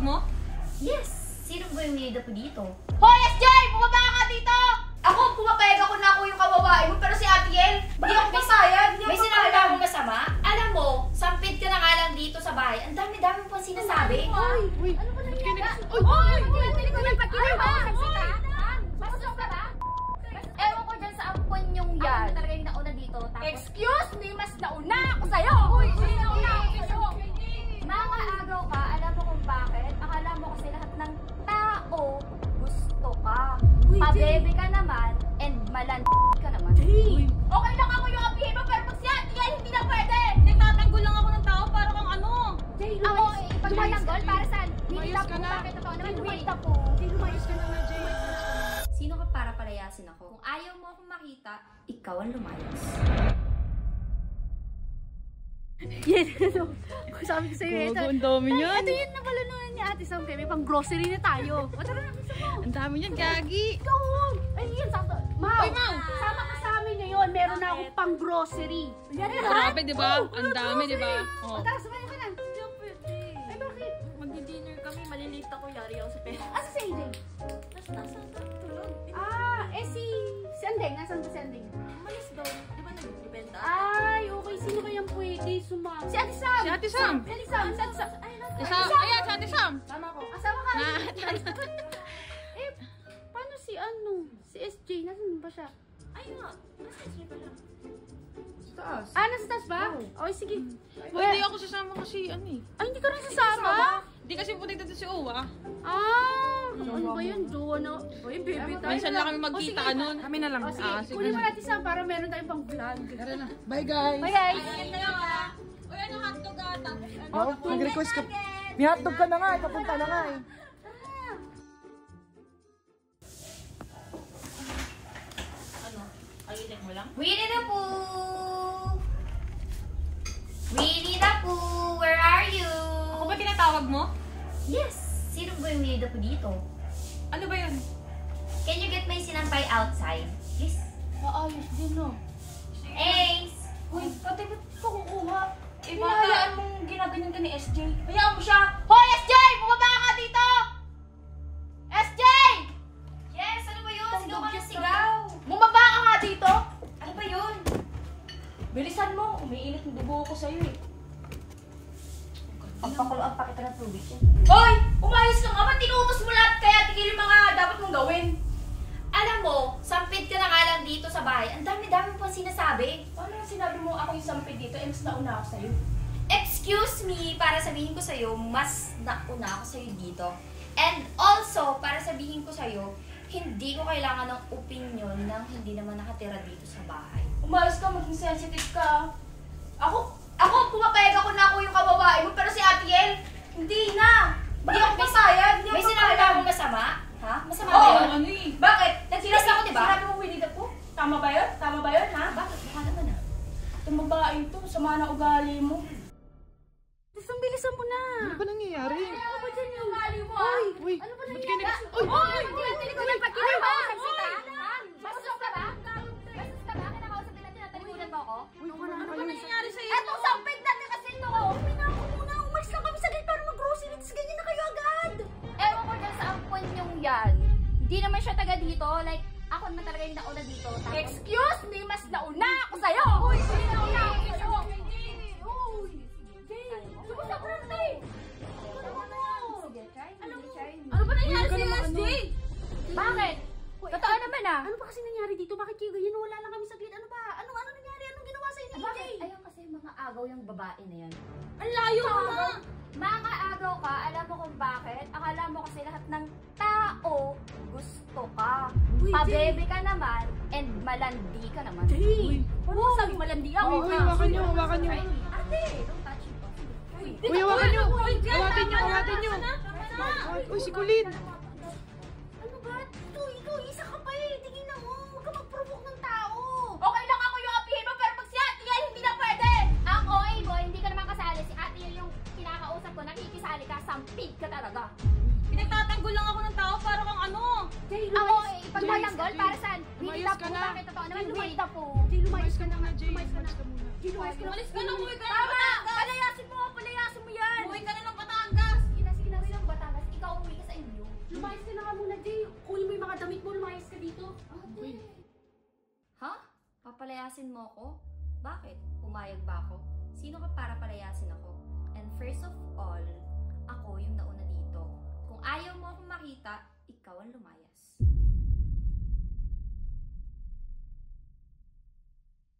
mo? Yes! Sino ba yung nilida po dito? Hoy, SJ! Bumaba ka dito! Ako, pumapayag ako na ako yung kawawain mo, pero si Ate Yel, hindi ako papayag. May sinabi na akong masama? Alam mo, sampid ka na nga lang dito sa bahay. Ang dami-dami mo pa sinasabi. Uy, Ano ba nangyari? Uy! Tinatili ko ng pagkira ba? Masok ka ba? Ewan ko dyan sa ampon yung yan. Ako talaga yung nauna dito. Excuse me, mas nauna ako sa'yo! Uy, sino nauna ako sa'yo? Mga agaw ka, alam mo kung bakit? Akala mo kasi lahat ng tao gusto ka. Pabebe ka naman, and ka naman. Okay lang ako yung apihin mo, pero pag siya, hindi na pwede! Nagtatanggol lang ako ng tao para kang ano. Ako, ipagtatanggol para saan? Nilita po, bakit totoo naman? Nilita po. Lumayos ka na nga, Jay. Sino ka para palayasin ako? Kung ayaw mo akong makita, ikaw ang lumayas. Yan, ano. Sabi ko sa'yo, ito. Ang dami yan. Ito yun nabalunan ni Ate Sam. Kaya may pang grocery na tayo. O, tara na, gusto mo. Ang dami yan, Gagi. Ikaw, ay, yan, sakto. Mau, Uy, Mau. sama ka sa amin ngayon. Meron na akong pang grocery. Yan, Grabe, di ba? Ang dami, di ba? O, tara, sumayo ka na. Ay, bakit? Magdi-dinner kami, malilate ako, yari ako sa pera. Asa si AJ? Nasa tulog. Ah, si Andeng. Nasaan ba si Andeng? Malis daw. Di ba nagbibenta? Ay, okay. Sino kayang pwede sumama? Si Ate Sam. Si Ate Sam. Si Ate Sam. Si Ate Sam. Ay, Ayan, si Ate Sam. Tama ko. Asawa ka. Na, Eh, paano si ano? Si SJ. Nasaan ba siya? ay nga. Nasa isip pa lang. Ah, nasa taas ba? Okay, sige. Hindi ako sasama kasi ano eh. Ay, hindi ka rin sasama? Hindi kasi puti dito si Owa. Ano ba yun? Jowa na. Uy, baby tayo. Minsan lang kami magkita nun. Kami na lang. O, sige. Kunin mo natin sa para meron tayong pang vlog. Tara na. Bye guys. Bye, guys. Ayan na lang ah. Uy, ano hotdog ata? Oh, nag-request ka. May hotdog ka na nga, papunta na nga eh. Ayunin mo lang? Winnie the Pooh! Winnie the Pooh, where are you? Ako ba tinatawag mo? Yes! Sino ba yung Winnie the Pooh dito? Ano ba yun? Can you get my sinampay outside? Please? Maayos din, no? Ace! Uy, ate, ba't ka kukuha? Eh, Hinahayaan mong ginaganyan ka ni SJ. Hayaan mo siya. Hoy, SJ! Bumaba ka dito! SJ! Yes! Ano ba yun? Sigaw ka ng sigaw! Bumaba ka nga dito! Ano ba yun? Bilisan mo. Umiinit yung dugo ko sa'yo eh. Pagpakuloan pa kita ng tubig yan. Hoy! Umayos ka nga. Ba't tinutos mo lahat kaya tigil yung mga dapat mong gawin? Alam mo, sampid ka na nga lang dito sa bahay. Ang dami-dami mo pa sinasabi. Paano yung sinabi mo ako yung sampid dito? Eh, mas nauna ako sa'yo. Excuse me, para sabihin ko sa'yo, mas nauna ako sa'yo dito. And also, para sabihin ko sa'yo, hindi ko kailangan ng opinion ng hindi naman nakatira dito sa bahay. Umayos ka. Maging sensitive ka. Ako, pumapayag ako na ako yung kawawain mo, pero si Ate Yel, hindi na. Hindi ako papayag. Hindi ako May sinabi na papayag. akong masama? Ha? Masama Oo. ba yun? Ano eh? Bakit? Nagsinas ako, di ba? Sinabi mo Winnie the Pooh? Tama ba yun? Tama ba yun, ha? Bakit? Baka naman ah. Itong babaeng to, sama na ugali mo. Isang bilisan mo na! Ano ba nangyayari? Ano ba dyan yung ugali mo, ha? Uy, Ano ba ba't nangyari? ka Uy! Tinatili ko ng pagkira ba? Bastos ka ba? Bastos ka ba? Kinakausap nila, tinatalikuran mo ako? Ano ba nangyayari sa'yo? Etong sampid natin kasi ito! Pinako muna! Umalis lang kami saglit para mag-grocery. Tapos ganyan na kayo agad! Ewan ko dyan sa ampon yung yan. Hindi naman siya taga dito. Like, ako naman talaga yung nauna dito. Excuse me! Mas nauna ako sa'yo! Uy! Hindi nauna ako sa'yo! Uy! Sumusabran ka eh! Sige, try. Ano ba nangyari sa SJ? Bakit? Totoo naman ah. Ano ba kasi nangyari dito? Bakit kayo ganyan? Wala lang kami saglit. Ano ba? Ano nangyari? Anong ginawa sa'yo ni AJ? Bakit? Ayun kasi mga agaw yung babae na yan. Ang layo mo na! Mga agaw ka, alam mo kung bakit? Akala mo kasi lahat ng tao gusto ka. Pabebe ka naman, and malandi ka naman. Jay! Ano sabi malandi ako? Uy, hawakan nyo, hawakan nyo. Ate, don't touch me. Uy, hawakan nyo. Hawakan nyo, hawakan nyo. Uy, si Colin. Ano ba? Ikaw, isa ka pa eh. Tingin na mo. Huwag ka mag-provoke ng tao. Okay lang ako yung apihin mo, pero pag si Ate Yel, hindi na pwede! Ang OA boy, hindi ka naman kasali. Si Ate Yel yung kinakausap ko, nakikisali ka, sampid ka talaga. Pinagtatanggol lang ako ng tao para kang ano. Jay, Ang OA, ipagtatanggol, para saan? Lumayas Winnie the ka Pooh, na. bakit totoo naman? Jay, Winnie the Pooh. Jay, Umalis ka muna, Jay. Umalis ka muna. Jay, lumayas ka na. Umalis ka na, umuwi ka na. Tama! Palayasin mo! Palayasin mo yan! Umuwi ka na ng Batangas. Sige na, uwi ng Batangas. Ate, kunin mo yung mga damit mo, lumayas ka dito. Ha? Papalayasin mo ako? Bakit? Pumayag ba ako? Sino ka para palayasin ako? And first of all, ako yung nauna dito. Kung ayaw mo akong makita, ikaw ang lumayas.